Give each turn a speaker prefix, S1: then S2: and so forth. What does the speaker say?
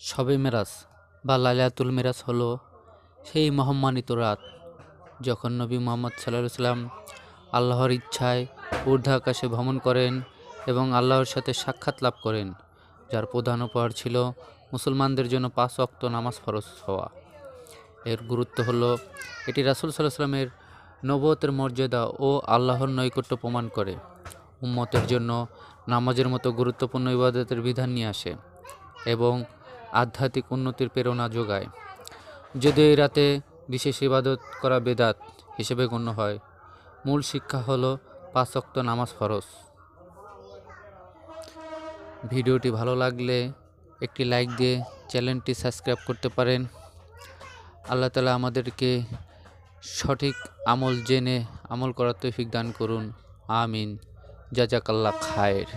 S1: শবে মেরাজ বা লাইলাতুল মেরাজ হলো সেই মহাম্মানিত রাত যখন নবী মুহাম্মদ সাল্লাল্লাহু আলাইহি সাল্লাম আল্লাহর ইচ্ছায় ঊর্ধ্ব আকাশে ভ্রমণ করেন এবং আল্লাহর সাথে সাক্ষাৎ লাভ করেন, যার প্রধান উপহার ছিল মুসলমানদের জন্য 5 ওয়াক্ত নামাজ ফরজ হওয়া। এর গুরুত্ব হলো এটি রাসূল সাল্লাল্লাহু আলাইহি সাল্লামের নবুয়তের মর্যাদা ও আল্লাহর নৈকট্য প্রমাণ করে, উম্মতের জন্য নামাজের মতো গুরুত্বপূর্ণ ইবাদতের বিধান নিয়ে আসে এবং আধ্যাত্মিক উন্নতির প্রেরণা যোগায়। যদিও এই রাতে বিশেষ ইবাদত করা বেদাত হিসেবে গণ্য হয়, মূল শিক্ষা হলো 5 ওয়াক্ত নামাজ ফরজ। ভিডিওটি ভালো লাগলে একটি লাইক দিয়ে চ্যানেলটি সাবস্ক্রাইব করতে পারেন। আল্লাহ তাআলা আমাদেরকে সঠিক আমল জেনে আমল করার তৌফিক দান করুন। আমিন। জাযাকাল্লাহ খায়ের।